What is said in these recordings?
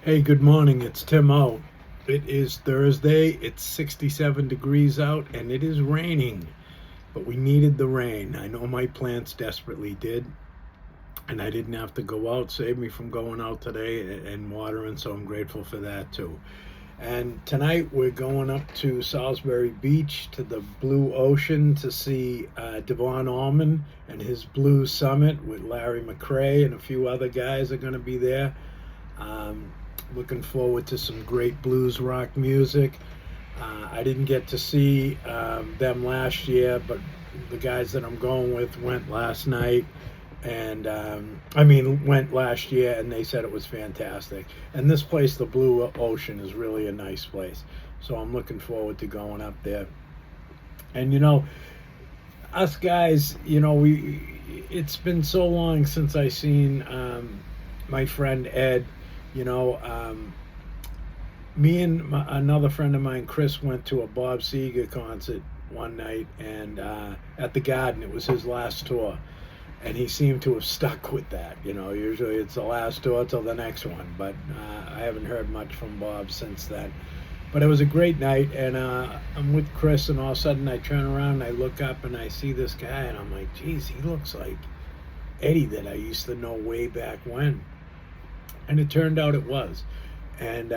Hey, good morning. It's Tim O. It is Thursday. It's 67 degrees out and it is raining, but we needed the rain. I know my plants desperately did, and I didn't have to go out. Saved me from going out today and watering, so I'm grateful for that too. And tonight we're going up to Salisbury Beach to the Blue Ocean to see Devon Allman and his Blue Summit with Larry McCray and a few other guys are going to be there. Um, Looking forward to some great blues rock music. I didn't get to see them last year, but the guys that I'm going with went last night, and went last year, and they said it was fantastic. And this place, the Blue Ocean, is really a nice place. So I'm looking forward to going up there. And us guys, it's been so long since I seen my friend Ed. You know, Me and another friend of mine, Chris, went to a Bob Seger concert one night, and at the Garden. It was his last tour, and he seemed to have stuck with that. Usually it's the last tour till the next one, but I haven't heard much from Bob since then. But it was a great night, and I'm with Chris, and all of a sudden I turn around and I look up and I see this guy, and I'm like, geez, he looks like Eddie that I used to know way back when. And it turned out it was. And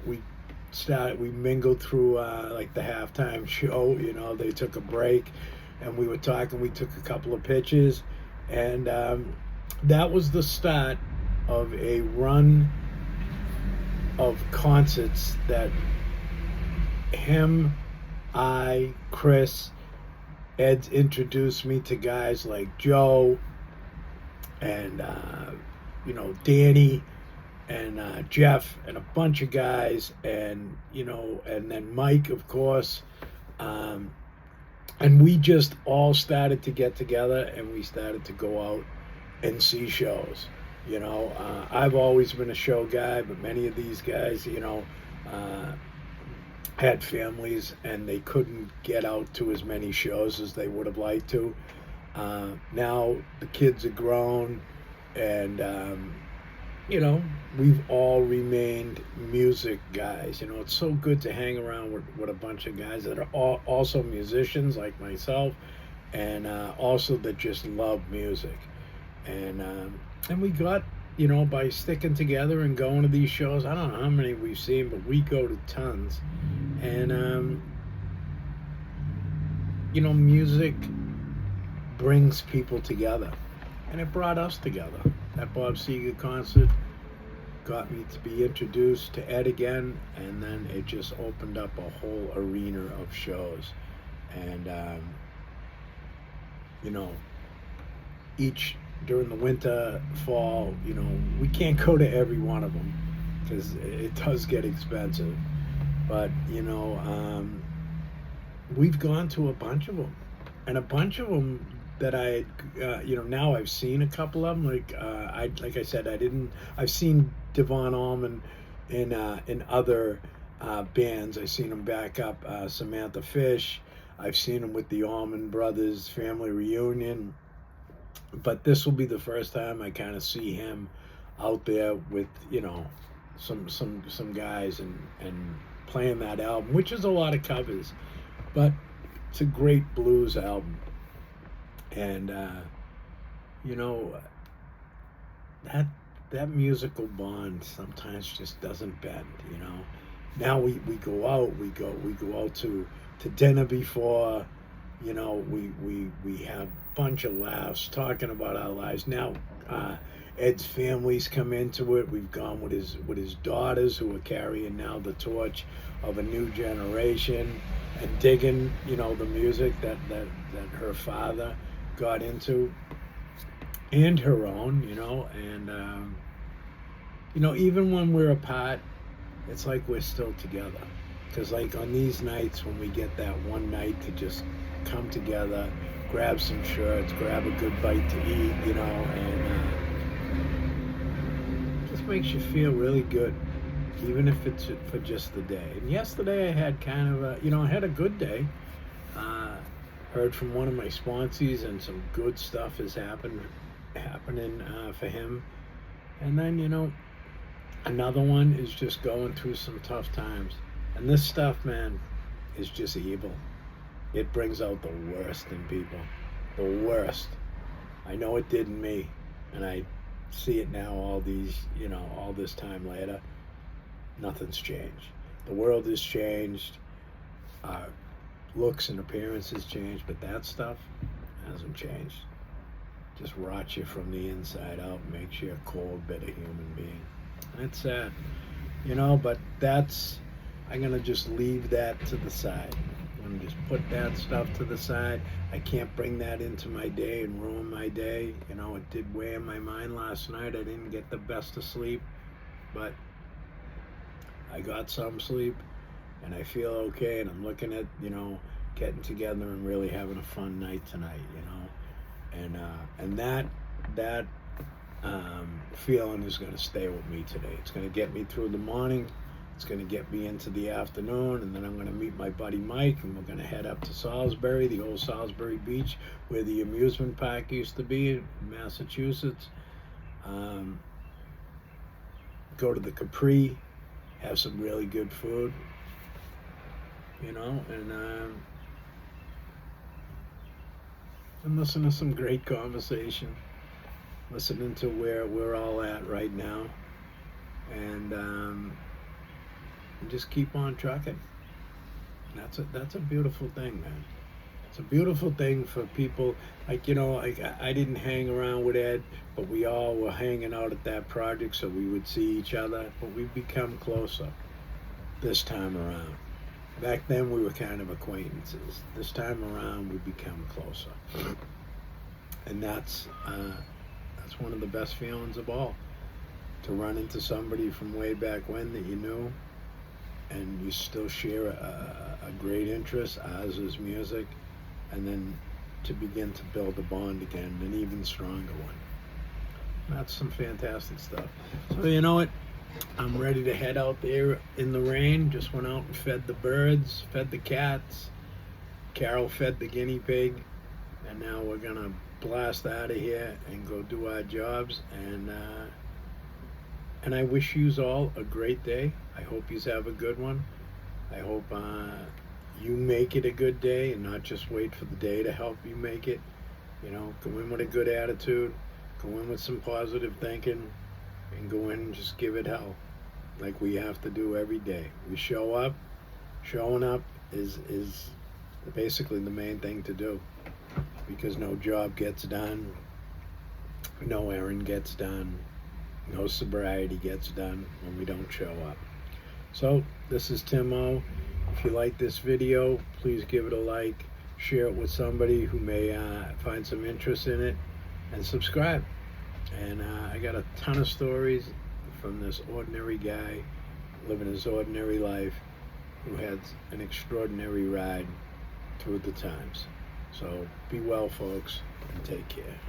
we mingled through like the halftime show. They took a break, and we were talking. We took a couple of pictures, and that was the start of a run of concerts that him, Chris, Ed's introduced me to guys like Joe and Danny and Jeff and a bunch of guys, and and then Mike, of course, and we just all started to get together, and we started to go out and see shows. I've always been a show guy, but many of these guys, had families and they couldn't get out to as many shows as they would have liked to. Now the kids are grown, and we've all remained music guys. It's so good to hang around with a bunch of guys that are also musicians like myself, and also that just love music. And we got, by sticking together and going to these shows, I don't know how many we've seen, but we go to tons. And, music brings people together. And it brought us together. That Bob Seger concert got me to be introduced to Ed again, and then it just opened up a whole arena of shows. And each during the winter, fall, we can't go to every one of them because it does get expensive. But we've gone to a bunch of them, and a bunch of them that now I've seen a couple of them. Like I said, I've seen Devon Allman in other bands. I've seen him back up Samantha Fish. I've seen him with the Allman Brothers family reunion. But this will be the first time I kind of see him out there with some guys and playing that album, which is a lot of covers, but it's a great blues album. And that musical bond sometimes just doesn't bend. Now we go out, we go out to dinner before. We have a bunch of laughs talking about our lives. Now Ed's family's come into it. We've gone with his daughters, who are carrying now the torch of a new generation and digging the music that her father got into, and her own, and even when we're apart, it's like we're still together. Because like on these nights, when we get that one night to just come together, grab some shirts, grab a good bite to eat, and just makes you feel really good, even if it's for just the day. And yesterday I had kind of I had a good day. Heard from one of my sponsees, and some good stuff is happening for him. And then Another one is just going through some tough times. And this stuff, man, is just evil. It brings out the worst in people. The worst. I know it did in me. And I see it now all this time later. Nothing's changed. The world has changed. Our looks and appearances changed. But that stuff hasn't changed. Just rots you from the inside out and makes you a cold, bitter human being. That's sad, but I'm going to just leave that to the side. I'm going to just put that stuff to the side. I can't bring that into my day and ruin my day. It did weigh on my mind last night. I didn't get the best of sleep, but I got some sleep and I feel okay. And I'm looking at, getting together and really having a fun night tonight, and that feeling is going to stay with me today. It's going to get me through the morning. It's going to get me into the afternoon, and then I'm going to meet my buddy Mike, and we're going to head up to Salisbury, the old Salisbury Beach, where the amusement park used to be in Massachusetts. Go to the Capri, have some really good food, and listen to some great conversation. Listening to where we're all at right now, and just keep on trucking. That's a beautiful thing, man. It's a beautiful thing for people. I didn't hang around with Ed, but we all were hanging out at that project, so we would see each other. But we've become closer this time around. Back then we were kind of acquaintances. This time around we become closer, and that's one of the best feelings of all, to run into somebody from way back when that you knew and you still share a great interest. Ours is music, and then to begin to build a bond again, an even stronger one. That's some fantastic stuff. So you know what, I'm ready to head out there in the rain. Just went out and fed the birds, fed the cats. Carol fed the guinea pig, and now we're gonna blast out of here and go do our jobs, and I wish yous all a great day. I hope yous have a good one. I hope you make it a good day and not just wait for the day to help you make it. Go in with a good attitude, go in with some positive thinking, and go in and just give it hell like we have to do every day. We show up. Showing up is basically the main thing to do, because no job gets done, no errand gets done, no sobriety gets done when we don't show up. So this is Tim O. If you like this video, please give it a like, share it with somebody who may find some interest in it, and subscribe. And I got a ton of stories from this ordinary guy living his ordinary life who had an extraordinary ride through the times. So be well, folks, and take care.